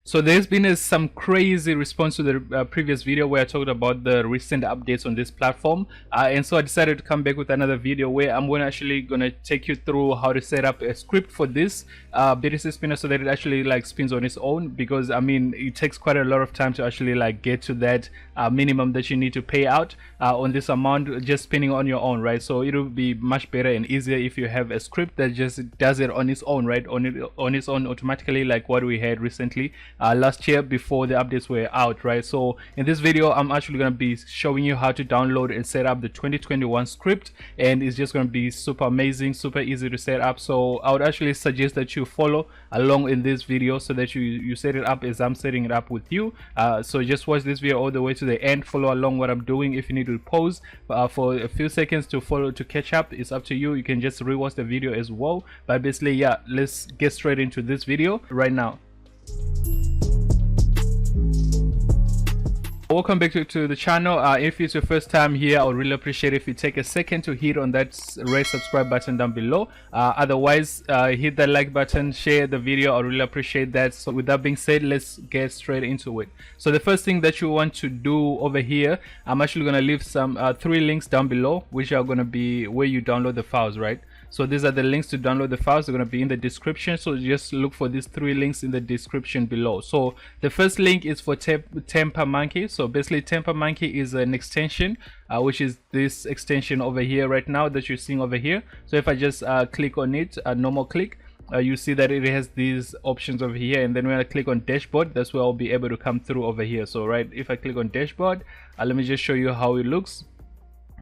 So there's been some crazy response to the previous video where I talked about the recent updates on this platform, and so I decided to come back with another video where I'm actually gonna take you through how to set up a script for this BTCSpinner so that it actually like spins on its own, because I mean it takes quite a lot of time to actually like get to that minimum that you need to pay out on this amount just spinning on your own, right? So it'll be much better and easier if you have a script that just does it on its own, right? On its own automatically, like what we had recently last year before the updates were out, right? So in this video I'm actually going to be showing you how to download and set up the 2021 script, and it's just going to be super amazing, super easy to set up. So I would actually suggest that you follow along in this video so that you set it up as I'm setting it up with you. So just watch this video all the way to the end, follow along what I'm doing. If you need to pause for a few seconds to follow to catch up, it's up to you. You can just rewatch the video as well, but basically yeah, let's get straight into this video right now. Welcome back to the channel. If it's your first time here, I would really appreciate if you take a second to hit on that red subscribe button down below. Otherwise, hit that like button, share the video. I really appreciate that. So with that being said, let's get straight into it. So the first thing that you want to do over here, I'm actually going to leave some 3 links down below, which are going to be where you download the files, right? So these are the links to download the files. They're going to be in the description, so just look for these 3 links in the description below. So the first link is for Temper Monkey. So basically Temper Monkey is an extension, which is this extension over here right now that you're seeing over here. So if I just click on it, a normal click, you see that it has these options over here, and then when I click on dashboard, that's where I'll be able to come through over here. So right, if I click on dashboard, let me just show you how it looks.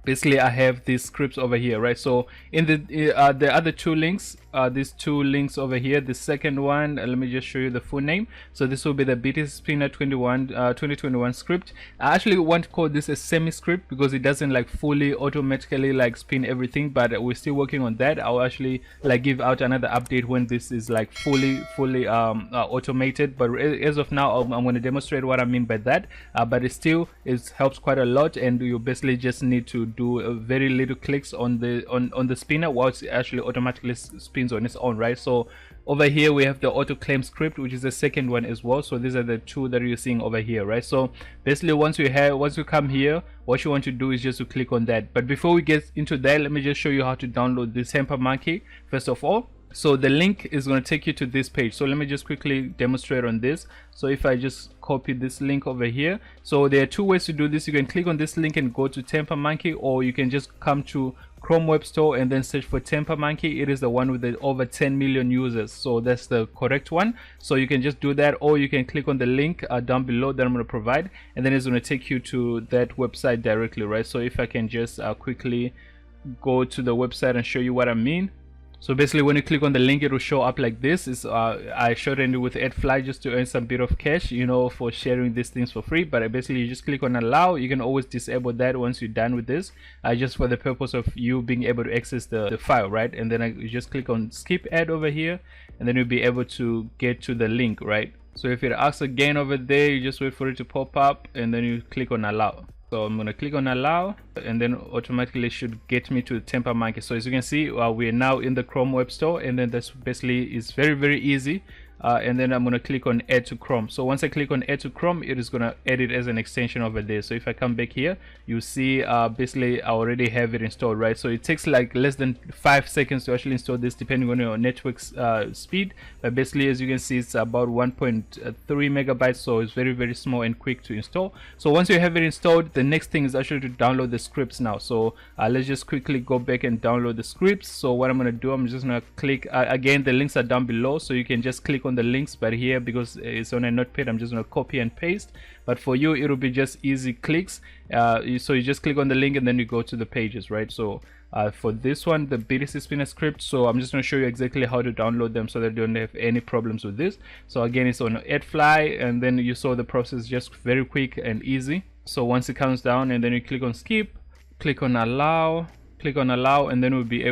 Basically I have these scripts over here, right? So in the other 2 links, these 2 links over here, the second one, let me just show you the full name. So this will be the BTCSpinner 2021 script. I actually want to call this a semi script because it doesn't like fully automatically like spin everything, but we're still working on that. I'll actually like give out another update when this is like fully automated, but as of now I'm going to demonstrate what I mean by that. But it helps quite a lot, and you basically just need to do very little clicks on the spinner while it actually automatically spins on its own, right? So over here we have the auto claim script, which is the second one as well. So these are the 2 that you're seeing over here, right? So basically once you come here, what you want to do is just to click on that. But before we get into that, let me just show you how to download this Temper Monkey first of all. So the link is going to take you to this page. So let me just quickly demonstrate on this. So if I just copy this link over here, so there are 2 ways to do this. You can click on this link and go to Temper Monkey, or you can just come to Chrome Web Store and then search for Temper Monkey. It is the one with the over 10 million users, so that's the correct one. So you can just do that, or you can click on the link down below that I'm going to provide, and then it's going to take you to that website directly, right? So if I can just quickly go to the website and show you what I mean. So basically when you click on the link, it will show up like this. I showed it with AdFly just to earn some bit of cash, you know, for sharing these things for free. But basically you just click on allow. You can always disable that once you're done with this, just for the purpose of you being able to access the file, right? And then you just click on skip ad over here, and then you'll be able to get to the link, right? So if it asks again over there, you just wait for it to pop up, and then you click on allow. So I'm going to click on allow, and then automatically should get me to Temper Monkey. So as you can see, we're now in the Chrome Web Store, and then that's basically is very easy. And then I'm going to click on add to Chrome. So once I click on add to Chrome, it is going to add it as an extension over there. So if I come back here, you see basically I already have it installed, right? So it takes like less than 5 seconds to actually install this, depending on your network speed. But basically, as you can see, it's about 1.3 megabytes, so it's very small and quick to install. So once you have it installed, the next thing is actually to download the scripts now. So let's just quickly go back and download the scripts. So what I'm going to do, I'm just going to click again, the links are down below, so you can just click on the links, but here because it's on a notepad, I'm just going to copy and paste. But for you, it will be just easy clicks. So you just click on the link and then you go to the pages, right? So for this one, the BTCSpinner script, so I'm just going to show you exactly how to download them so that you don't have any problems with this. So again, it's on AdFly, and then you saw the process, just very quick and easy. So once it comes down, and then you click on skip, click on allow, and then we'll be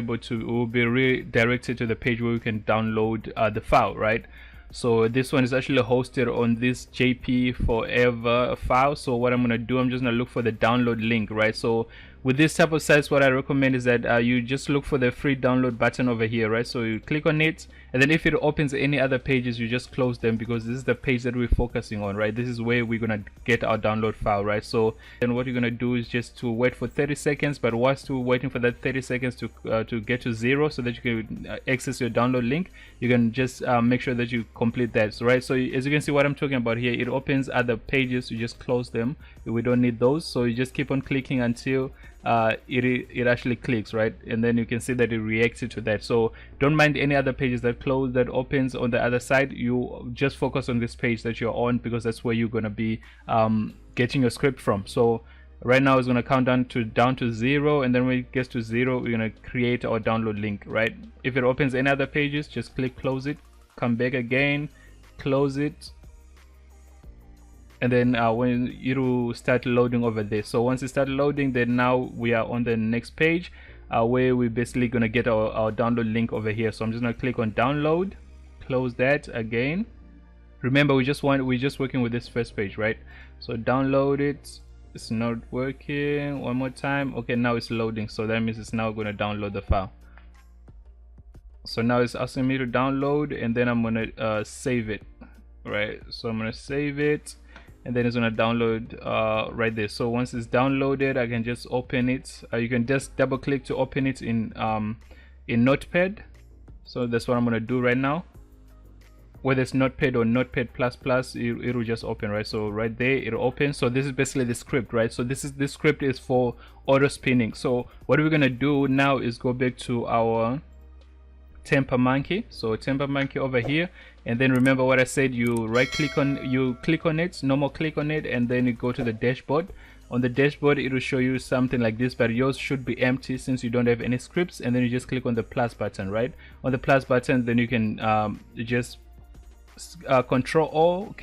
redirected to the page where we can download the file, right? So this one is actually hosted on this JP Forever file. So what I'm going to do, I'm just going to look for the download link, right? So with this type of sites, what I recommend is that you just look for the free download button over here, right? So you click on it, and then if it opens any other pages, you just close them, because this is the page that we're focusing on, right? This is where we're gonna get our download file, right? So then what you're gonna do is just to wait for 30 seconds, but whilst you're waiting for that 30 seconds to get to 0 so that you can access your download link, you can just make sure that you complete that. So, right, so as you can see what I'm talking about here, it opens other pages, you just close them, we don't need those. So you just keep on clicking until it actually clicks, right? And then you can see that it reacted to that. So don't mind any other pages that close, that opens on the other side. You just focus on this page that you're on, because that's where you're going to be getting your script from. So right now it's going to count down to 0, and then when it gets to 0, we're going to create our download link, right? If it opens any other pages, just click close it, come back again, close it, and then when it will start loading over there. So once it starts loading, then now we are on the next page where we're basically going to get our download link over here. So I'm just going to click on download, close that again. Remember, we're just working with this first page, right? So download it. It's not working. One more time. Okay, now it's loading, so that means it's now going to download the file. So now it's asking me to download, and then I'm going to save it, right? So I'm going to save it, and then it's going to download right there. So once it's downloaded, I can just open it. You can just double click to open it in Notepad. So that's what I'm going to do right now. Whether it's Notepad or Notepad++, it will just open, right? So right there it'll open. So this is basically the script, right? So this script is for auto spinning. So what we're going to do now is go back to our temper monkey. So temper monkey over here, and then remember what I said, you click on it, normal click on it, and then you go to the dashboard. On the dashboard it will show you something like this, but yours should be empty since you don't have any scripts. And then you just click on the plus button, right? On the plus button, then you can just Control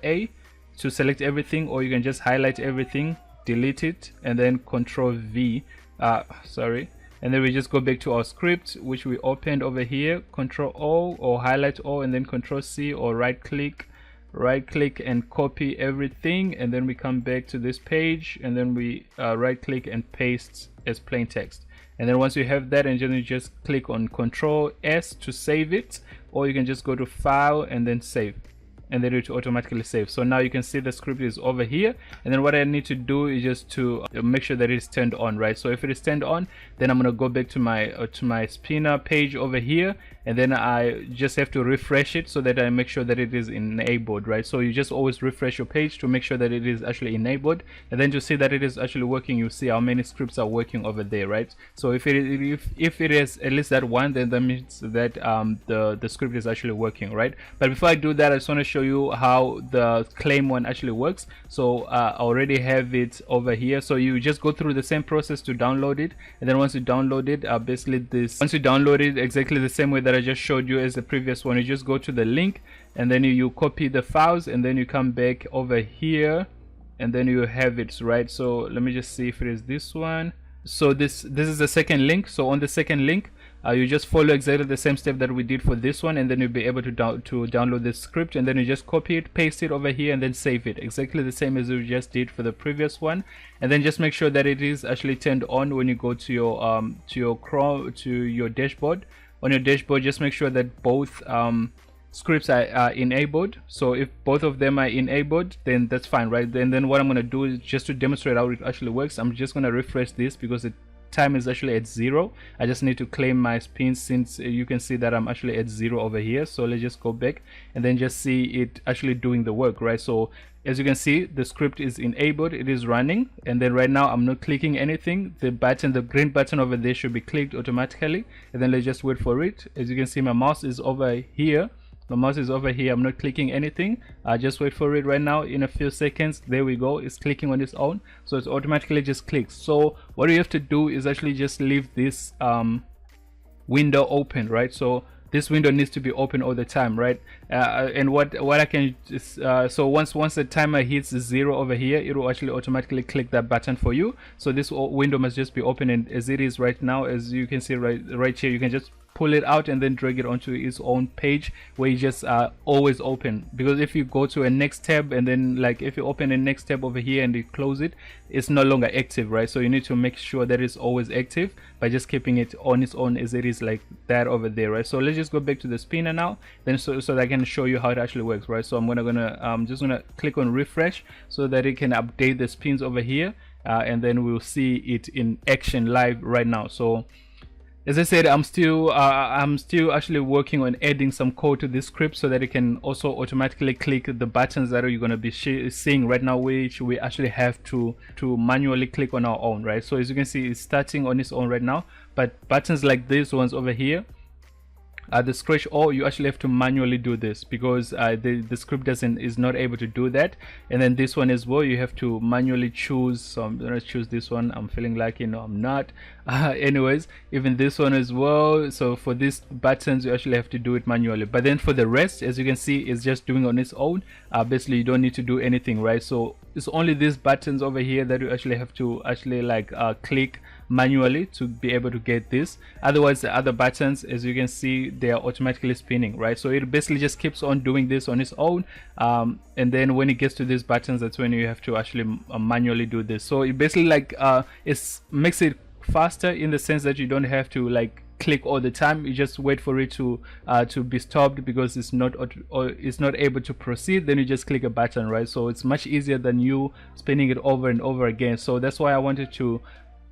A to select everything, or you can just highlight everything, delete it, and then Control V, and then we just go back to our script which we opened over here. Control O or highlight all, and then Control C or right click and copy everything, and then we come back to this page, and then we right click and paste as plain text. And then once you have that, and then you just click on Control S to save it, or you can just go to File and then Save, and then it will automatically save. So now you can see the script is over here, and then what I need to do is just to make sure that it's turned on, right? So if it is turned on, then I'm going to go back to my spinner page over here, and then I just have to refresh it so that I make sure that it is enabled, right? So you just always refresh your page to make sure that it is actually enabled, and then to see that it is actually working, you see how many scripts are working over there, right? So if it is at least that one, then that means that the script is actually working, right? But before I do that, I just want to show you how the claim one actually works. So I already have it over here. So you just go through the same process to download it, and then once you download it, once you download it exactly the same way that I just showed you as the previous one, you just go to the link, and then you copy the files, and then you come back over here, and then you have it, right? So let me just see if it is this one. So this is the second link. So on the second link, you just follow exactly the same step that we did for this one, and then you'll be able to download this script, and then you just copy it, paste it over here, and then save it exactly the same as we just did for the previous one. And then just make sure that it is actually turned on when you go to your dashboard. On your dashboard, just make sure that both scripts are enabled. So if both of them are enabled, then that's fine, right? Then what I'm going to do is, just to demonstrate how it actually works, I'm just going to refresh this because the time is actually at 0. I just need to claim my spins, since you can see that I'm actually at 0 over here. So let's just go back and then just see it actually doing the work, right? So as you can see, the script is enabled, it is running, and then right now I'm not clicking anything. The green button over there should be clicked automatically, and then let's just wait for it. As you can see, my mouse is over here. I'm not clicking anything. Just wait for it right now. In a few seconds, there we go, it's clicking on its own, so it's automatically just clicks. So what you have to do is actually just leave this window open, right? So this window needs to be open all the time, right? And what I can just, so once the timer hits 0 over here, it will actually automatically click that button for you. So this window must just be open, and as it is right now, as you can see right here, you can just pull it out and then drag it onto its own page where you just always open. Because if you go to a next tab and then like if you open a next tab over here and you close it, it's no longer active, right? So you need to make sure that it's always active by just keeping it on its own as it is like that over there, right? So let's just go back to the spinner now, then so that I can show you how it actually works, right? So I'm just gonna click on refresh so that it can update the spins over here, and then we'll see it in action live right now. So as I said, I'm still actually working on adding some code to this script so that it can also automatically click the buttons that you're going to be seeing right now, which we actually have to manually click on our own, right? So as you can see, it's starting on its own right now, but buttons like these ones over here, the scratch all, you actually have to manually do this because the script is not able to do that. And then this one as well, you have to manually choose. So I'm gonna choose this one. I'm feeling like, you know, I'm not. Anyways, even this one as well. So for these buttons, you actually have to do it manually. But then for the rest, as you can see, it's just doing on its own. Basically, you don't need to do anything, right? So it's only these buttons over here that you actually have to like click manually to be able to get this. Otherwise, the other buttons, as you can see, they are automatically spinning, right? So it basically just keeps on doing this on its own, and then when it gets to these buttons, that's when you have to actually manually do this. So it basically like it makes it faster in the sense that you don't have to like click all the time. You just wait for it to be stopped because it's not able to proceed. Then you just click a button, right? So it's much easier than you spinning it over and over again. So that's why I wanted to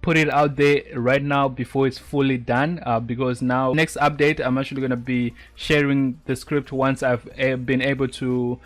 put it out there right now before it's fully done, because now next update I'm actually going to be sharing the script once I've been able to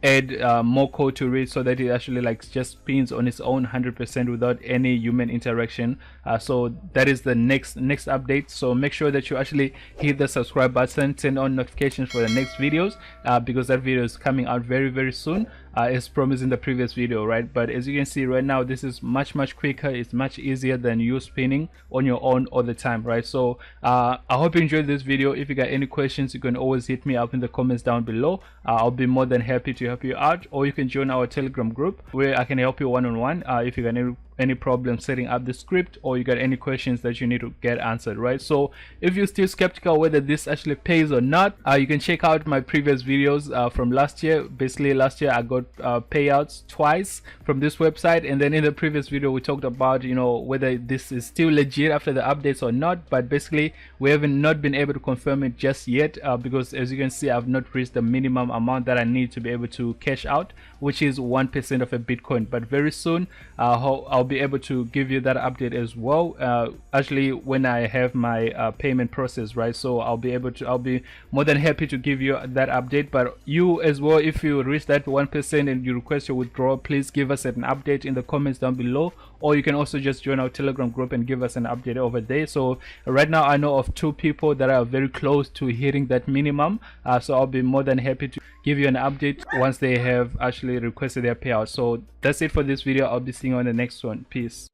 add more code to it so that it actually like just spins on its own 100% without any human interaction. So that is the next update. So make sure that you actually hit the subscribe button, turn on notifications for the next videos, because that video is coming out very soon, as promised in the previous video, right? But as you can see right now, this is much quicker. It's much easier than you spinning on your own all the time, right? So I hope you enjoyed this video. If you got any questions, you can always hit me up in the comments down below. I'll be more than happy to help you out, or you can join our Telegram group where I can help you one-on-one if you got any problem setting up the script, or you got any questions that you need to get answered, right? So if you're still skeptical whether this actually pays or not, you can check out my previous videos from last year. Basically last year I got payouts twice from this website, and then in the previous video we talked about, you know, whether this is still legit after the updates or not. But basically we haven't not been able to confirm it just yet, because as you can see, I've not reached the minimum amount that I need to be able to cash out, which is 1% of a Bitcoin. But very soon I'll be able to give you that update as well, actually when I have my payment process, right? So I'll be more than happy to give you that update. But you as well, if you reach that 1% and you request your withdrawal, please give us an update in the comments down below, or you can also just join our Telegram group and give us an update over there. So right now I know of 2 people that are very close to hitting that minimum, so I'll be more than happy to give you an update once they have actually requested their payout. So that's it for this video. I'll be seeing you on the next one. Peace.